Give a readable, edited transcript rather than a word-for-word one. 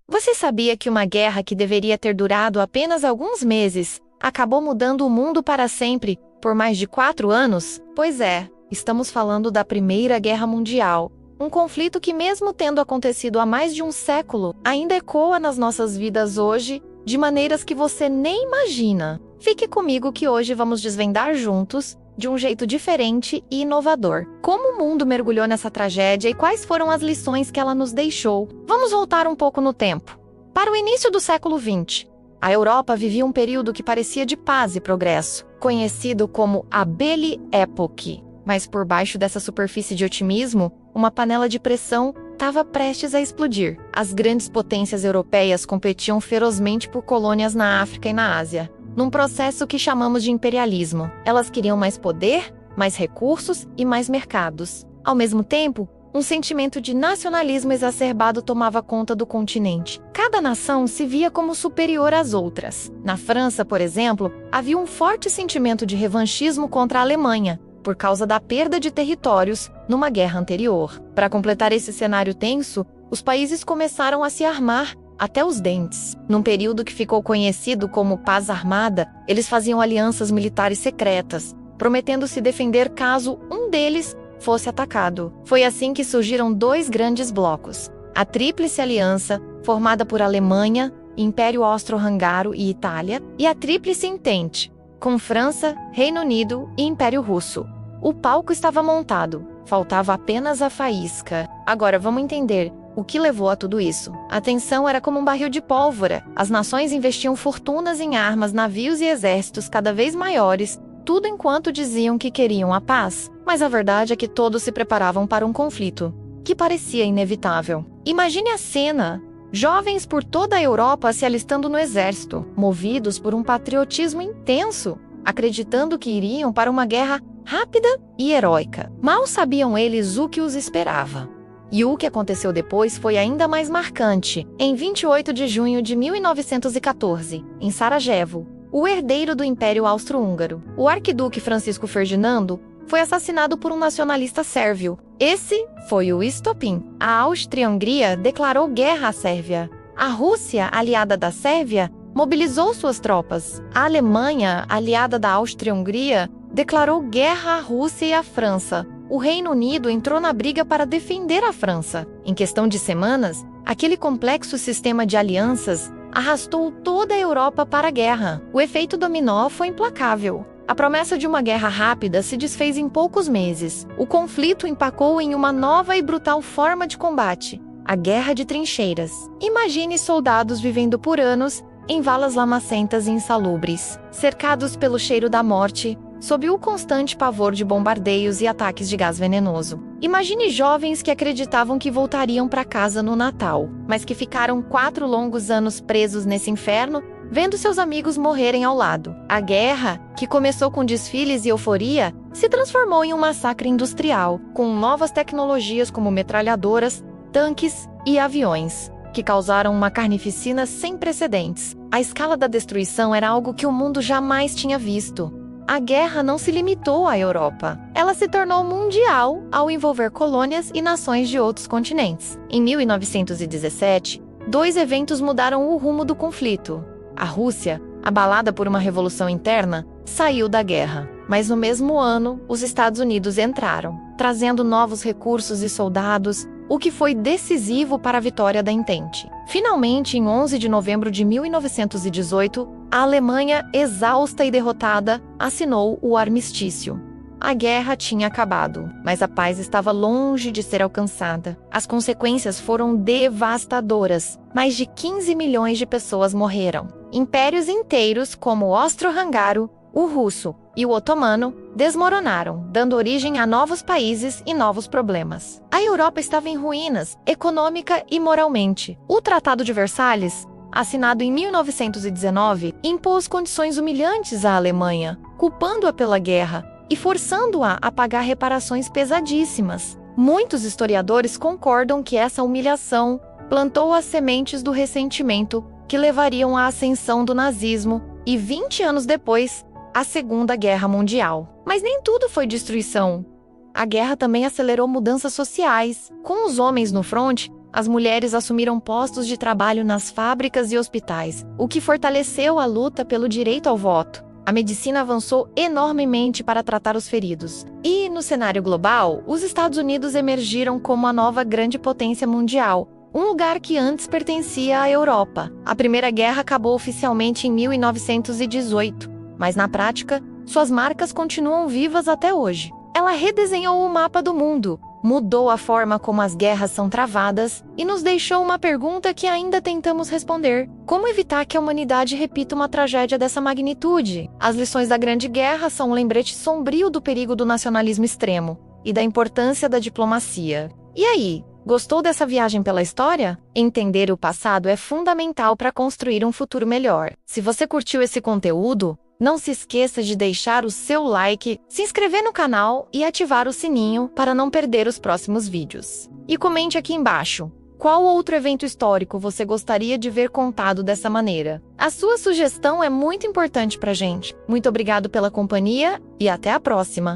Você sabia que uma guerra que deveria ter durado apenas alguns meses acabou mudando o mundo para sempre por mais de 4 anos? Pois é, estamos falando da Primeira Guerra Mundial. Um conflito que, mesmo tendo acontecido há mais de um século, ainda ecoa nas nossas vidas hoje de maneiras que você nem imagina. Fique comigo que hoje vamos desvendar juntos, de um jeito diferente e inovador, como o mundo mergulhou nessa tragédia e quais foram as lições que ela nos deixou. Vamos voltar um pouco no tempo. Para o início do século XX, a Europa vivia um período que parecia de paz e progresso, conhecido como a Belle Époque. Mas por baixo dessa superfície de otimismo, uma panela de pressão estava prestes a explodir. As grandes potências europeias competiam ferozmente por colônias na África e na Ásia, num processo que chamamos de imperialismo. Elas queriam mais poder, mais recursos e mais mercados. Ao mesmo tempo, um sentimento de nacionalismo exacerbado tomava conta do continente. Cada nação se via como superior às outras. Na França, por exemplo, havia um forte sentimento de revanchismo contra a Alemanha, por causa da perda de territórios numa guerra anterior. Para completar esse cenário tenso, os países começaram a se armar até os dentes. Num período que ficou conhecido como Paz Armada, eles faziam alianças militares secretas, prometendo se defender caso um deles fosse atacado. Foi assim que surgiram 2 grandes blocos: a Tríplice Aliança, formada por Alemanha, Império Austro-Húngaro e Itália, e a Tríplice Entente, com França, Reino Unido e Império Russo. O palco estava montado, faltava apenas a faísca. Agora vamos entender o que levou a tudo isso. A tensão era como um barril de pólvora. As nações investiam fortunas em armas, navios e exércitos cada vez maiores, tudo enquanto diziam que queriam a paz. Mas a verdade é que todos se preparavam para um conflito, que parecia inevitável. Imagine a cena: jovens por toda a Europa se alistando no exército, movidos por um patriotismo intenso, acreditando que iriam para uma guerra rápida e heróica. Mal sabiam eles o que os esperava. E o que aconteceu depois foi ainda mais marcante. Em 28 de junho de 1914, em Sarajevo, o herdeiro do Império Austro-Húngaro, o arquiduque Francisco Ferdinando, foi assassinado por um nacionalista sérvio. Esse foi o estopim. A Áustria-Hungria declarou guerra à Sérvia. A Rússia, aliada da Sérvia, mobilizou suas tropas. A Alemanha, aliada da Áustria-Hungria, declarou guerra à Rússia e à França. O Reino Unido entrou na briga para defender a França. Em questão de semanas, aquele complexo sistema de alianças arrastou toda a Europa para a guerra. O efeito dominó foi implacável. A promessa de uma guerra rápida se desfez em poucos meses. O conflito empacou em uma nova e brutal forma de combate: a guerra de trincheiras. Imagine soldados vivendo por anos em valas lamacentas e insalubres, cercados pelo cheiro da morte, sob o constante pavor de bombardeios e ataques de gás venenoso. Imagine jovens que acreditavam que voltariam para casa no Natal, mas que ficaram 4 longos anos presos nesse inferno, vendo seus amigos morrerem ao lado. A guerra, que começou com desfiles e euforia, se transformou em um massacre industrial, com novas tecnologias como metralhadoras, tanques e aviões, que causaram uma carnificina sem precedentes. A escala da destruição era algo que o mundo jamais tinha visto. A guerra não se limitou à Europa. Ela se tornou mundial ao envolver colônias e nações de outros continentes. Em 1917, 2 eventos mudaram o rumo do conflito. A Rússia, abalada por uma revolução interna, saiu da guerra. Mas no mesmo ano, os Estados Unidos entraram, trazendo novos recursos e soldados, o que foi decisivo para a vitória da Entente. Finalmente, em 11 de novembro de 1918, a Alemanha, exausta e derrotada, assinou o armistício. A guerra tinha acabado, mas a paz estava longe de ser alcançada. As consequências foram devastadoras. Mais de 15 milhões de pessoas morreram. Impérios inteiros, como o Austro-Húngaro, o russo e o otomano, desmoronaram, dando origem a novos países e novos problemas. A Europa estava em ruínas, econômica e moralmente. O Tratado de Versalhes, assinado em 1919, impôs condições humilhantes à Alemanha, culpando-a pela guerra e forçando-a a pagar reparações pesadíssimas. Muitos historiadores concordam que essa humilhação plantou as sementes do ressentimento que levariam à ascensão do nazismo e, 20 anos depois, à Segunda Guerra Mundial. Mas nem tudo foi destruição. A guerra também acelerou mudanças sociais. Com os homens no fronte, as mulheres assumiram postos de trabalho nas fábricas e hospitais, o que fortaleceu a luta pelo direito ao voto. A medicina avançou enormemente para tratar os feridos. E, no cenário global, os Estados Unidos emergiram como a nova grande potência mundial, um lugar que antes pertencia à Europa. A Primeira Guerra acabou oficialmente em 1918, mas na prática, suas marcas continuam vivas até hoje. Ela redesenhou o mapa do mundo, mudou a forma como as guerras são travadas e nos deixou uma pergunta que ainda tentamos responder: como evitar que a humanidade repita uma tragédia dessa magnitude? As lições da Grande Guerra são um lembrete sombrio do perigo do nacionalismo extremo e da importância da diplomacia. E aí, gostou dessa viagem pela história? Entender o passado é fundamental para construir um futuro melhor. Se você curtiu esse conteúdo, não se esqueça de deixar o seu like, se inscrever no canal e ativar o sininho para não perder os próximos vídeos. E comente aqui embaixo, qual outro evento histórico você gostaria de ver contado dessa maneira? A sua sugestão é muito importante pra gente. Muito obrigado pela companhia e até a próxima!